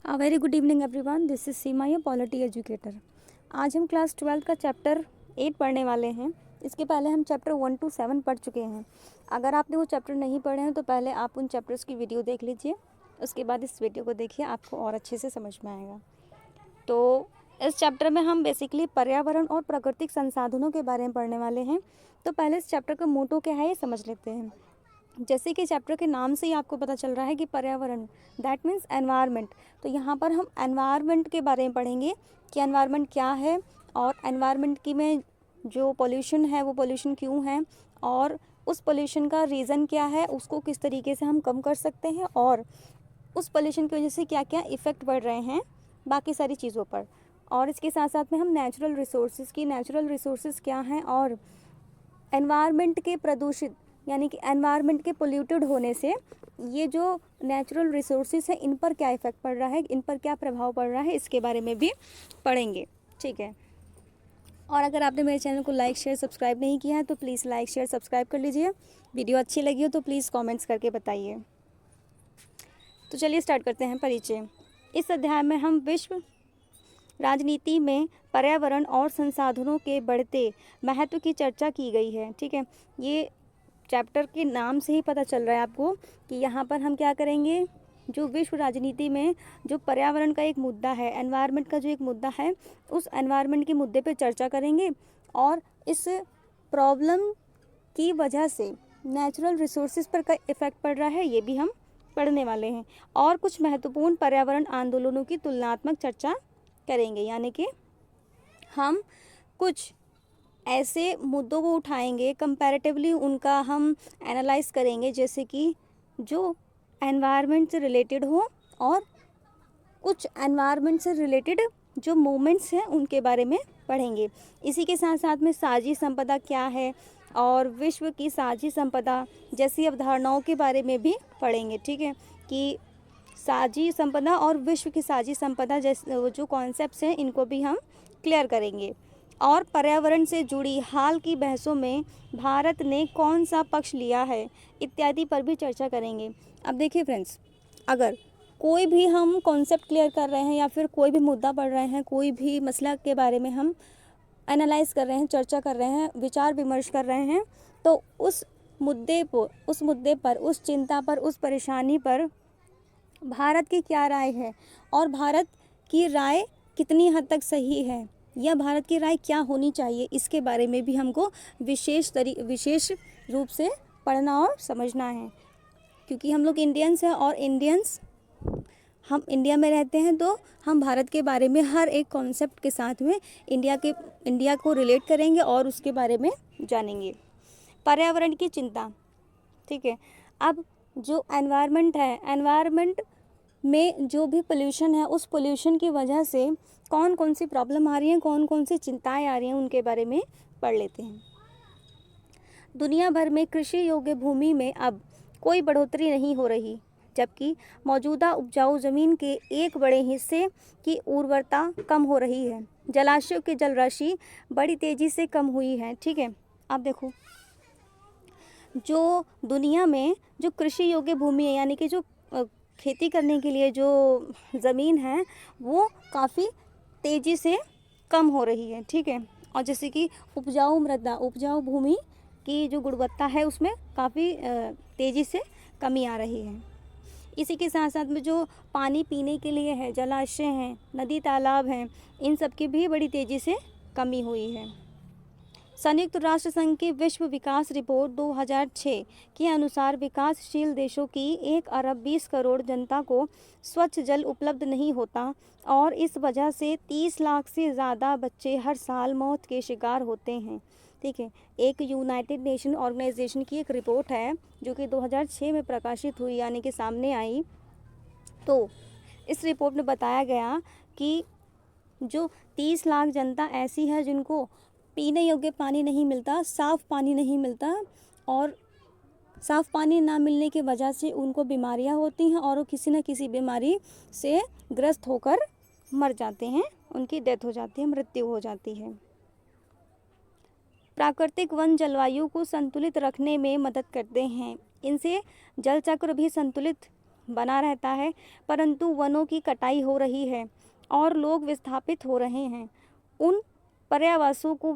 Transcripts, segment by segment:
Very good evening everyone, this is Seema, your polity educator. आज हम class 12 का chapter 8 पढ़ने वाले हैं। इसके पहले हम चैप्टर 1 to 7 पढ़ चुके हैं। अगर आपने वो चैप्टर नहीं पढ़े हैं तो पहले आप उन चैप्टर्स की वीडियो देख लीजिए, उसके बाद इस वीडियो को देखिए, आपको और अच्छे से समझ में आएगा। तो इस चैप्टर में हम बेसिकली पर्यावरण और प्राकृतिक संसाधनों के बारे में पढ़ने वाले हैं। तो पहले इस चैप्टर का मोटो क्या है ये समझ लेते हैं। जैसे कि चैप्टर के नाम से ही आपको पता चल रहा है कि पर्यावरण, दैट मीन्स एनवायरनमेंट। तो यहाँ पर हम एनवायरनमेंट के बारे में पढ़ेंगे कि एनवायरनमेंट क्या है और एनवायरनमेंट की में जो पोल्यूशन है वो पोल्यूशन क्यों है और उस पोल्यूशन का रीज़न क्या है, उसको किस तरीके से हम कम कर सकते हैं और उस पोल्यूशन की वजह से क्या क्या इफ़ेक्ट बढ़ रहे हैं बाकी सारी चीज़ों पर। और इसके साथ साथ में हम नेचुरल रिसोर्सेज क्या हैं और एनवायरनमेंट के प्रदूषित यानी कि एनवायरनमेंट के पोल्यूटेड होने से ये जो नेचुरल रिसोर्सेज है इन पर क्या इफ़ेक्ट पड़ रहा है, इन पर क्या प्रभाव पड़ रहा है, इसके बारे में भी पढ़ेंगे। ठीक है। और अगर आपने मेरे चैनल को लाइक शेयर सब्सक्राइब नहीं किया है तो प्लीज़ लाइक शेयर सब्सक्राइब कर लीजिए। वीडियो अच्छी लगी हो तो प्लीज़ कमेंट्स करके बताइए। तो चलिए स्टार्ट करते हैं परिचय। इस अध्याय में हम विश्व राजनीति में पर्यावरण और संसाधनों के बढ़ते महत्व की चर्चा की गई है। ठीक है, ये चैप्टर के नाम से ही पता चल रहा है आपको कि यहाँ पर हम क्या करेंगे, जो विश्व राजनीति में जो पर्यावरण का एक मुद्दा है, एनवायरनमेंट का जो एक मुद्दा है, उस एनवायरनमेंट के मुद्दे पे चर्चा करेंगे और इस प्रॉब्लम की वजह से नेचुरल रिसोर्सेज पर क्या इफ़ेक्ट पड़ रहा है ये भी हम पढ़ने वाले हैं। और कुछ महत्वपूर्ण पर्यावरण आंदोलनों की तुलनात्मक चर्चा करेंगे, यानी कि हम कुछ ऐसे मुद्दों को उठाएंगे, कंपैरेटिवली उनका हम एनालाइज करेंगे, जैसे कि जो एनवायरनमेंट से रिलेटेड हो और कुछ एनवायरनमेंट से रिलेटेड जो मूवमेंट्स हैं उनके बारे में पढ़ेंगे। इसी के साथ साथ में साझी संपदा क्या है और विश्व की साझी संपदा जैसी अवधारणाओं के बारे में भी पढ़ेंगे। ठीक है, कि साझी संपदा और विश्व की साझी संपदा जैसे जो कॉन्सेप्ट्स हैं इनको भी हम क्लियर करेंगे। और पर्यावरण से जुड़ी हाल की बहसों में भारत ने कौन सा पक्ष लिया है इत्यादि पर भी चर्चा करेंगे। अब देखिए फ्रेंड्स, अगर कोई भी हम कॉन्सेप्ट क्लियर कर रहे हैं या फिर कोई भी मुद्दा पढ़ रहे हैं, कोई भी मसला के बारे में हम एनालाइज कर रहे हैं, चर्चा कर रहे हैं, विचार विमर्श कर रहे हैं, तो उस मुद्दे पर, उस चिंता पर, उस परेशानी पर भारत की क्या राय है और भारत की राय कितनी हद तक सही है या भारत की राय क्या होनी चाहिए, इसके बारे में भी हमको विशेष रूप से पढ़ना और समझना है। क्योंकि हम लोग इंडियंस हैं और हम इंडिया में रहते हैं, तो हम भारत के बारे में हर एक कॉन्सेप्ट के साथ में इंडिया को रिलेट करेंगे और उसके बारे में जानेंगे। पर्यावरण की चिंता। ठीक है, अब जो एनवायरनमेंट है, एनवायरनमेंट में जो भी पोल्यूशन है, उस पोल्यूशन की वजह से कौन कौन सी प्रॉब्लम आ रही हैं, कौन कौन सी चिंताएं आ रही हैं, उनके बारे में पढ़ लेते हैं। दुनिया भर में कृषि योग्य भूमि में अब कोई बढ़ोतरी नहीं हो रही, जबकि मौजूदा उपजाऊ जमीन के एक बड़े हिस्से की उर्वरता कम हो रही है। जलाशयों की जल राशि बड़ी तेजी से कम हुई है। ठीक है, अब देखो, जो दुनिया में जो कृषि योग्य भूमि है, यानी कि जो खेती करने के लिए जो ज़मीन है वो काफ़ी तेज़ी से कम हो रही है। ठीक है, और जैसे कि उपजाऊ भूमि की जो गुणवत्ता है उसमें काफ़ी तेज़ी से कमी आ रही है। इसी के साथ साथ में जो पानी पीने के लिए है, जलाशय हैं, नदी तालाब हैं, इन सब की भी बड़ी तेज़ी से कमी हुई है। संयुक्त राष्ट्र संघ की विश्व विकास रिपोर्ट 2006 के अनुसार विकासशील देशों की 1 अरब 20 करोड़ जनता को स्वच्छ जल उपलब्ध नहीं होता और इस वजह से 30 लाख से ज़्यादा बच्चे हर साल मौत के शिकार होते हैं। ठीक है, एक यूनाइटेड नेशन ऑर्गेनाइजेशन की एक रिपोर्ट है जो कि 2006 में प्रकाशित हुई, यानी कि सामने आई। तो इस रिपोर्ट में बताया गया कि जो 30 लाख जनता ऐसी है जिनको पीने योग्य पानी नहीं मिलता, साफ़ पानी नहीं मिलता, और साफ़ पानी ना मिलने की वजह से उनको बीमारियां होती हैं और वो किसी न किसी बीमारी से ग्रस्त होकर मर जाते हैं, उनकी डेथ हो जाती है, मृत्यु हो जाती है। प्राकृतिक वन जलवायु को संतुलित रखने में मदद करते हैं, इनसे जल चक्र भी संतुलित बना रहता है, परंतु वनों की कटाई हो रही है और लोग विस्थापित हो रहे हैं। उन पर्यावासों का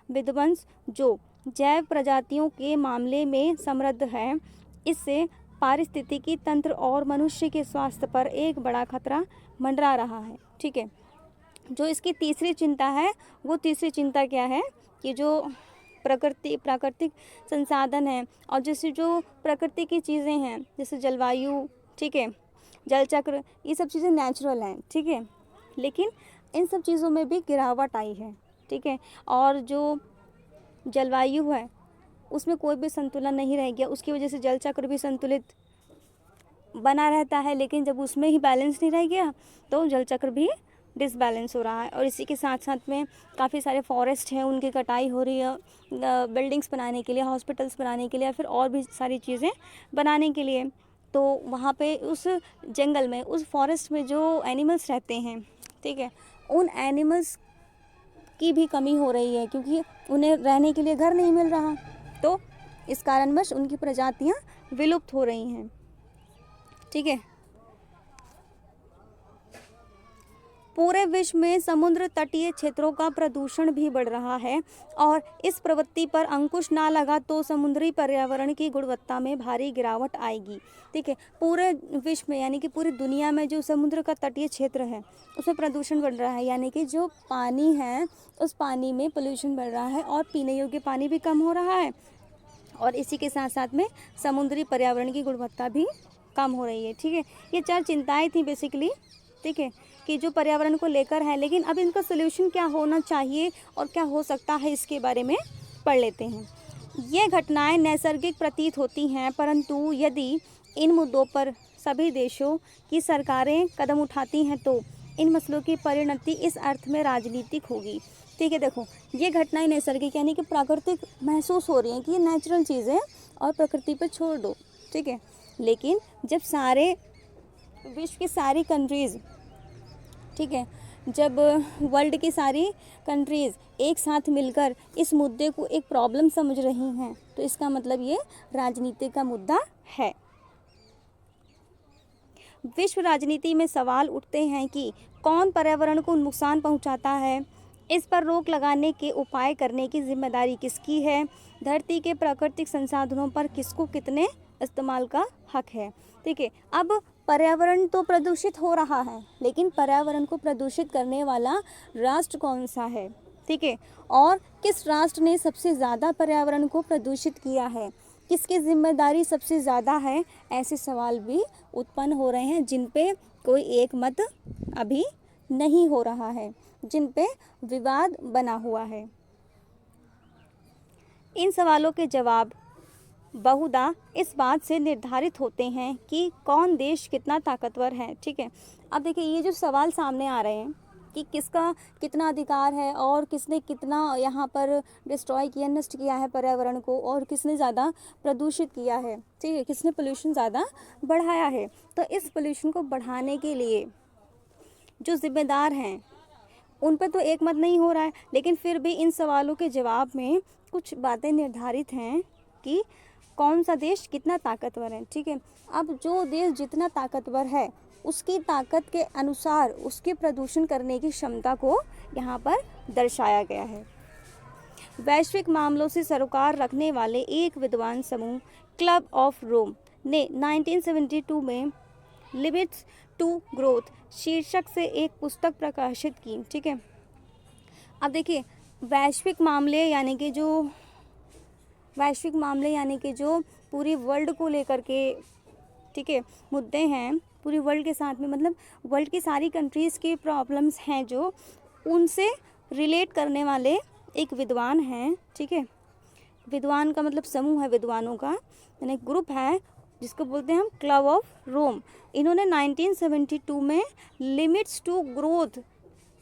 विध्वंस जो जैव प्रजातियों के मामले में समृद्ध है, इससे पारिस्थितिकी तंत्र और मनुष्य के स्वास्थ्य पर एक बड़ा खतरा मंडरा रहा है। ठीक है, जो इसकी तीसरी चिंता है, वो तीसरी चिंता क्या है कि जो प्राकृतिक संसाधन हैं और जैसे जो प्रकृति की चीज़ें हैं, जैसे जलवायु, ठीक है, जल चक्र, ये सब चीज़ें नेचुरल हैं, ठीक है, लेकिन इन सब चीज़ों में भी गिरावट आई है। ठीक है, और जो जलवायु है उसमें कोई भी संतुलन नहीं रह गया, उसकी वजह से जल चक्र भी संतुलित बना रहता है, लेकिन जब उसमें ही बैलेंस नहीं रह गया तो जल चक्र भी डिसबैलेंस हो रहा है। और इसी के साथ साथ में काफ़ी सारे फॉरेस्ट हैं, उनकी कटाई हो रही है बिल्डिंग्स बनाने के लिए, हॉस्पिटल्स बनाने के लिए, या फिर और भी सारी चीज़ें बनाने के लिए। तो वहाँ पे उस जंगल में, उस फॉरेस्ट में जो एनिमल्स रहते हैं, ठीक है, उन एनिमल्स की भी कमी हो रही है, क्योंकि उन्हें रहने के लिए घर नहीं मिल रहा, तो इस कारणवश उनकी प्रजातियाँ विलुप्त हो रही हैं। ठीक है, पूरे विश्व में समुद्र तटीय क्षेत्रों का प्रदूषण भी बढ़ रहा है और इस प्रवृत्ति पर अंकुश ना लगा तो समुद्री पर्यावरण की गुणवत्ता में भारी गिरावट आएगी। ठीक है, पूरे विश्व में यानी कि पूरी दुनिया में जो समुद्र का तटीय क्षेत्र है उसमें प्रदूषण बढ़ रहा है, यानी कि जो पानी है उस पानी में पोल्यूशन बढ़ रहा है और पीने योग्य पानी भी कम हो रहा है, और इसी के साथ साथ में समुद्री पर्यावरण की गुणवत्ता भी कम हो रही है। ठीक है, ये 4 चिंताएं थी बेसिकली, ठीक है, कि जो पर्यावरण को लेकर है, लेकिन अब इनका सोल्यूशन क्या होना चाहिए और क्या हो सकता है, इसके बारे में पढ़ लेते हैं। ये घटनाएं नैसर्गिक प्रतीत होती हैं, परंतु यदि इन मुद्दों पर सभी देशों की सरकारें कदम उठाती हैं तो इन मसलों की परिणति इस अर्थ में राजनीतिक होगी। ठीक है, देखो, ये घटनाएं नैसर्गिक यानी कि प्राकृतिक महसूस हो रही हैं कि ये नेचुरल चीज़ें और प्रकृति पर छोड़ दो। ठीक है, लेकिन जब सारे विश्व की सारी कंट्रीज़, ठीक है, जब वर्ल्ड की सारी कंट्रीज़ एक साथ मिलकर इस मुद्दे को एक प्रॉब्लम समझ रही हैं, तो इसका मतलब ये राजनीति का मुद्दा है। विश्व राजनीति में सवाल उठते हैं कि कौन पर्यावरण को नुकसान पहुंचाता है, इस पर रोक लगाने के उपाय करने की जिम्मेदारी किसकी है, धरती के प्राकृतिक संसाधनों पर किसको कितने इस्तेमाल का हक है। ठीक है, अब पर्यावरण तो प्रदूषित हो रहा है, लेकिन पर्यावरण को प्रदूषित करने वाला राष्ट्र कौन सा है, ठीक है, और किस राष्ट्र ने सबसे ज़्यादा पर्यावरण को प्रदूषित किया है, किसकी जिम्मेदारी सबसे ज़्यादा है, ऐसे सवाल भी उत्पन्न हो रहे हैं जिन पे कोई एक मत अभी नहीं हो रहा है, जिन पे विवाद बना हुआ है। इन सवालों के जवाब बहुधा इस बात से निर्धारित होते हैं कि कौन देश कितना ताकतवर है। ठीक है, अब देखिए, ये जो सवाल सामने आ रहे हैं कि किसका कितना अधिकार है और किसने कितना यहाँ पर डिस्ट्रॉय किया, नष्ट किया है पर्यावरण को, और किसने ज़्यादा प्रदूषित किया है, ठीक है, किसने पोल्यूशन ज़्यादा बढ़ाया है। तो इस पोल्यूशन को बढ़ाने के लिए जो जिम्मेदार हैं उन पर तो एक मत नहीं हो रहा है, लेकिन फिर भी इन सवालों के जवाब में कुछ बातें निर्धारित हैं कि कौन सा देश कितना ताकतवर है। ठीक है, अब जो देश जितना ताकतवर है उसकी ताकत के अनुसार उसके प्रदूषण करने की क्षमता को यहाँ पर दर्शाया गया है। वैश्विक मामलों से सरोकार रखने वाले एक विद्वान समूह क्लब ऑफ रोम ने 1972 में लिमिट्स टू ग्रोथ शीर्षक से एक पुस्तक प्रकाशित की। ठीक है, अब देखिए, वैश्विक मामले यानी कि जो पूरी वर्ल्ड को लेकर के, ठीक है, मुद्दे हैं, पूरी वर्ल्ड के साथ में, मतलब वर्ल्ड की सारी कंट्रीज़ की प्रॉब्लम्स हैं जो उनसे रिलेट करने वाले एक विद्वान हैं। ठीक है, विद्वान का मतलब समूह है विद्वानों का, यानी ग्रुप है जिसको बोलते हैं हम क्लब ऑफ रोम। इन्होंने 1972 में लिमिट्स टू ग्रोथ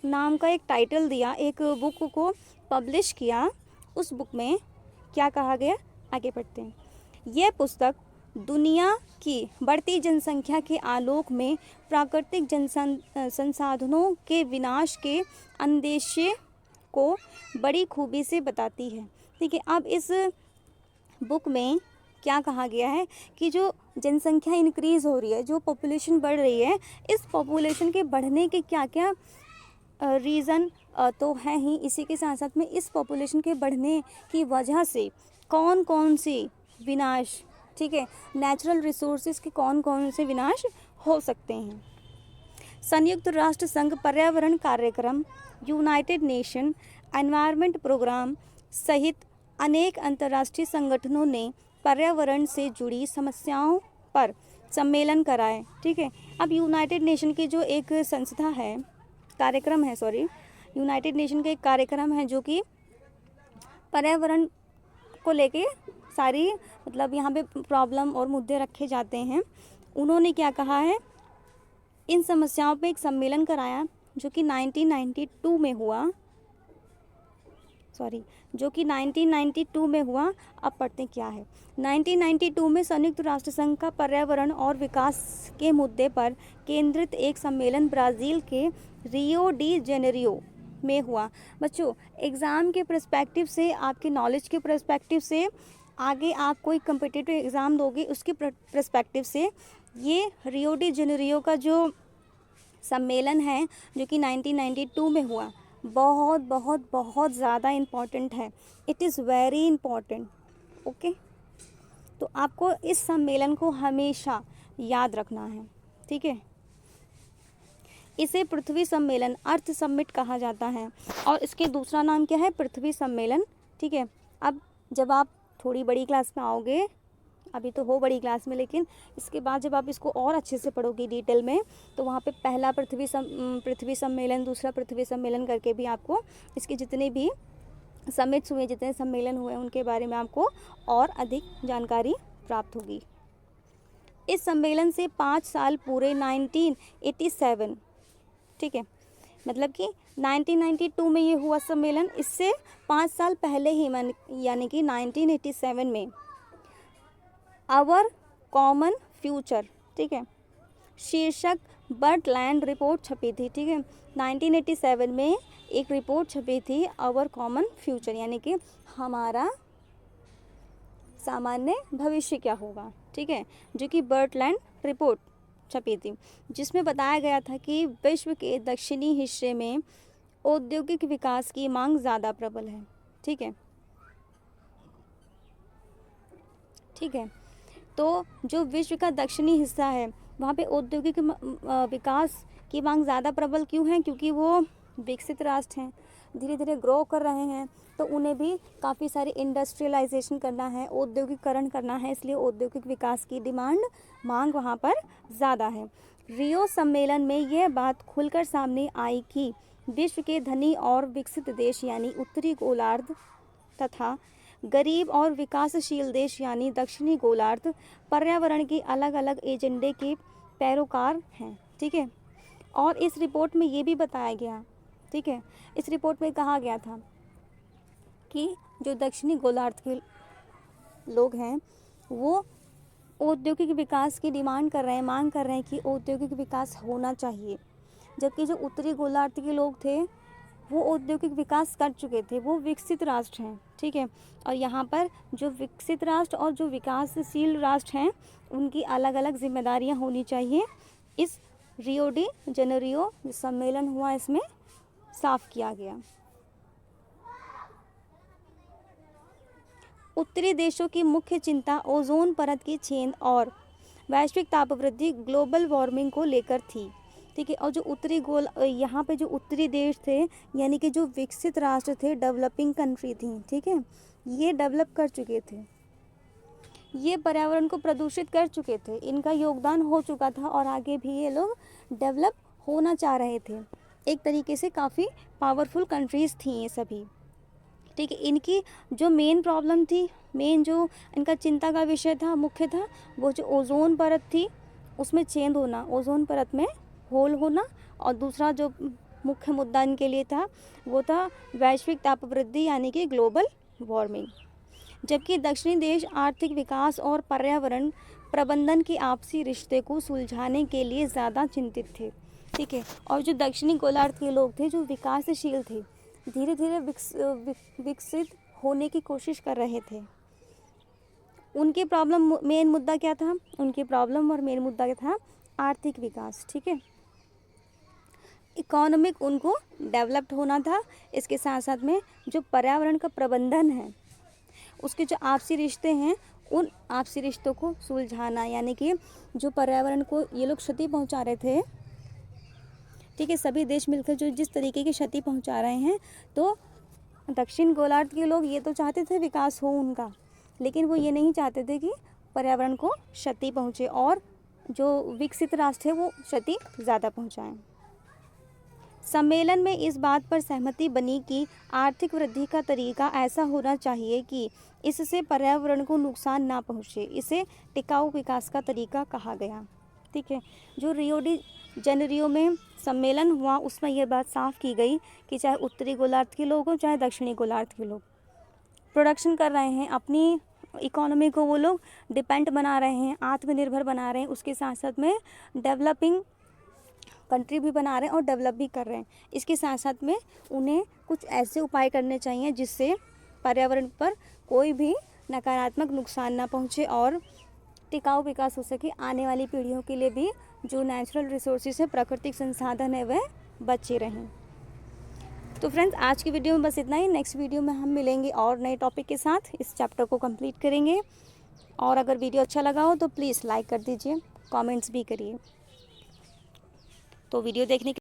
नाम का एक टाइटल दिया, एक बुक को पब्लिश किया। उस बुक में क्या कहा गया, आगे पढ़ते हैं। यह पुस्तक दुनिया की बढ़ती जनसंख्या के आलोक में प्राकृतिक संसाधनों के विनाश के अंदेशे को बड़ी खूबी से बताती है। ठीक है, अब इस बुक में क्या कहा गया है कि जो जनसंख्या इंक्रीज़ हो रही है, जो पॉपुलेशन बढ़ रही है, इस पॉपुलेशन के बढ़ने के क्या क्या रीज़न तो हैं ही। इसी के साथ साथ में इस पॉपुलेशन के बढ़ने की वजह से कौन कौन सी विनाश, ठीक है, नेचुरल रिसोर्सेज के कौन कौन से विनाश हो सकते हैं। संयुक्त राष्ट्र संघ पर्यावरण कार्यक्रम, यूनाइटेड नेशन एनवायरनमेंट प्रोग्राम सहित अनेक अंतर्राष्ट्रीय संगठनों ने पर्यावरण से जुड़ी समस्याओं पर सम्मेलन कराए, ठीक है। अब यूनाइटेड नेशन की जो एक संस्था है, कार्यक्रम है, यूनाइटेड नेशन का एक कार्यक्रम है जो कि पर्यावरण को लेके सारी मतलब यहाँ पे प्रॉब्लम और मुद्दे रखे जाते हैं। उन्होंने क्या कहा है, इन समस्याओं पे एक सम्मेलन कराया जो कि 1992 में हुआ, जो कि 1992 में हुआ। अब पढ़ते क्या है। 1992 में संयुक्त राष्ट्र संघ का पर्यावरण और विकास के मुद्दे पर केंद्रित एक सम्मेलन ब्राज़ील के रियो डी जेनेरियो में हुआ। बच्चों, एग्ज़ाम के पर्सपेक्टिव से, आपके नॉलेज के पर्सपेक्टिव से, आगे आप कोई कम्पिटिटिव एग्ज़ाम दोगे उसके पर्सपेक्टिव से, ये रियो डी जेनेरियो का जो सम्मेलन है जो कि 1992 में हुआ, बहुत बहुत बहुत ज़्यादा इम्पॉर्टेंट है। It is very important, okay. तो आपको इस सम्मेलन को हमेशा याद रखना है, ठीक है। इसे पृथ्वी सम्मेलन, अर्थ समिट कहा जाता है और इसके दूसरा नाम क्या है, पृथ्वी सम्मेलन, ठीक है। अब जब आप थोड़ी बड़ी क्लास में आओगे, अभी तो हो बड़ी क्लास में, लेकिन इसके बाद जब आप इसको और अच्छे से पढ़ोगे डिटेल में, तो वहाँ पे पहला पृथ्वी सम्मेलन, दूसरा पृथ्वी सम्मेलन करके भी आपको इसके जितने भी समिट्स हुए, जितने सम्मेलन हुए, उनके बारे में आपको और अधिक जानकारी प्राप्त होगी। इस सम्मेलन से 5 साल पूरे 1987, ठीक है, मतलब कि 1992 में ये हुआ सम्मेलन, इससे 5 साल पहले ही यानी कि 1987 में आवर कॉमन फ्यूचर, ठीक है, शीर्षक बर्टलैंड रिपोर्ट छपी थी, ठीक है। 1987 में एक रिपोर्ट छपी थी, आवर कॉमन फ्यूचर, यानी कि हमारा सामान्य भविष्य क्या होगा, ठीक है, जो कि बर्टलैंड रिपोर्ट छपी थी, जिसमें बताया गया था कि विश्व के दक्षिणी हिस्से में औद्योगिक विकास की मांग ज़्यादा प्रबल है, ठीक है, ठीक है। तो जो विश्व का दक्षिणी हिस्सा है वहाँ पे औद्योगिक विकास की मांग ज़्यादा प्रबल क्यों है, क्योंकि वो विकसित राष्ट्र हैं, धीरे धीरे ग्रो कर रहे हैं, तो उन्हें भी काफ़ी सारी इंडस्ट्रियलाइजेशन करना है, औद्योगिकरण करना है, इसलिए औद्योगिक विकास की मांग वहाँ पर ज़्यादा है। रियो सम्मेलन में यह बात खुलकर सामने आई कि विश्व के धनी और विकसित देश यानी उत्तरी गोलार्ध तथा गरीब और विकासशील देश यानी दक्षिणी गोलार्ध पर्यावरण के अलग अलग एजेंडे के पैरोकार हैं, ठीक है। और इस रिपोर्ट में ये भी बताया गया, ठीक है, इस रिपोर्ट में कहा गया था कि जो दक्षिणी गोलार्ध के लोग हैं वो औद्योगिक विकास की मांग कर रहे हैं कि औद्योगिक विकास होना चाहिए, जबकि जो उत्तरी गोलार्ध के लोग थे वो औद्योगिक विकास कर चुके थे, वो विकसित राष्ट्र हैं, ठीक है। और यहाँ पर जो विकसित राष्ट्र और जो विकासशील राष्ट्र हैं उनकी अलग अलग जिम्मेदारियाँ होनी चाहिए। इस रियो डी जेनेरियो सम्मेलन हुआ, इसमें साफ किया गया। उत्तरी देशों की मुख्य चिंता ओजोन परत की छेद और वैश्विक तापवृद्धि, ग्लोबल वार्मिंग को लेकर थी, ठीक है। और जो यहाँ पे जो उत्तरी देश थे यानी कि जो विकसित राष्ट्र थे, डेवलपिंग कंट्री थी, ठीक है, ये डेवलप कर चुके थे, ये पर्यावरण को प्रदूषित कर चुके थे, इनका योगदान हो चुका था और आगे भी ये लोग डेवलप होना चाह रहे थे। एक तरीके से काफ़ी पावरफुल कंट्रीज़ थी ये सभी, ठीक है। इनकी जो मेन प्रॉब्लम थी, मेन जो इनका चिंता का विषय था, मुख्य था, वो जो ओजोन परत थी उसमें छेद होना, ओजोन परत में होल होना, और दूसरा जो मुख्य मुद्दा इनके लिए था वो था वैश्विक तापवृद्धि यानी कि ग्लोबल वार्मिंग। जबकि दक्षिणी देश आर्थिक विकास और पर्यावरण प्रबंधन के आपसी रिश्ते को सुलझाने के लिए ज़्यादा चिंतित थे, ठीक है। और जो दक्षिणी गोलार्ध के लोग थे जो विकासशील थे, धीरे धीरे विकसित होने की कोशिश कर रहे थे, उनकी प्रॉब्लम मेन मुद्दा क्या था, उनकी प्रॉब्लम और मेन मुद्दा क्या था, आर्थिक विकास, ठीक है। इकोनॉमिक उनको डेवलप्ड होना था। इसके साथ साथ में जो पर्यावरण का प्रबंधन है, उसके जो आपसी रिश्ते हैं, उन आपसी रिश्तों को सुलझाना, यानी कि जो पर्यावरण को ये लोग क्षति पहुंचा रहे थे, ठीक है, सभी देश मिलकर जो जिस तरीके की क्षति पहुंचा रहे हैं, तो दक्षिण गोलार्ध के लोग ये तो चाहते थे विकास हो उनका, लेकिन वो ये नहीं चाहते थे कि पर्यावरण को क्षति पहुंचे और जो विकसित राष्ट्र है वो क्षति ज़्यादा पहुंचाएं। सम्मेलन में इस बात पर सहमति बनी कि आर्थिक वृद्धि का तरीका ऐसा होना चाहिए कि इससे पर्यावरण को नुकसान ना पहुंचे। इसे टिकाऊ विकास का तरीका कहा गया, ठीक है। जो रियो डी जेनेरियो में सम्मेलन हुआ, उसमें यह बात साफ की गई कि चाहे उत्तरी गोलार्ध के लोग हों चाहे दक्षिणी गोलार्ध के लोग, प्रोडक्शन कर रहे हैं, अपनी इकोनॉमी को वो लोग डिपेंड बना रहे हैं, आत्मनिर्भर बना रहे हैं, उसके साथ साथ में डेवलपिंग कंट्री भी बना रहे हैं और डेवलप भी कर रहे हैं। इसके साथ साथ में उन्हें कुछ ऐसे उपाय करने चाहिए जिससे पर्यावरण पर कोई भी नकारात्मक नुकसान ना पहुंचे और टिकाऊ विकास हो सके, आने वाली पीढ़ियों के लिए भी जो नेचुरल रिसोर्सेज है, प्राकृतिक संसाधन है, वह बचे रहें। तो फ्रेंड्स, आज की वीडियो में बस इतना ही। नेक्स्ट वीडियो में हम मिलेंगे और नए टॉपिक के साथ, इस चैप्टर को कंप्लीट करेंगे। और अगर वीडियो अच्छा लगा हो तो प्लीज़ लाइक कर दीजिए, कमेंट्स भी करिए। तो वीडियो देखने के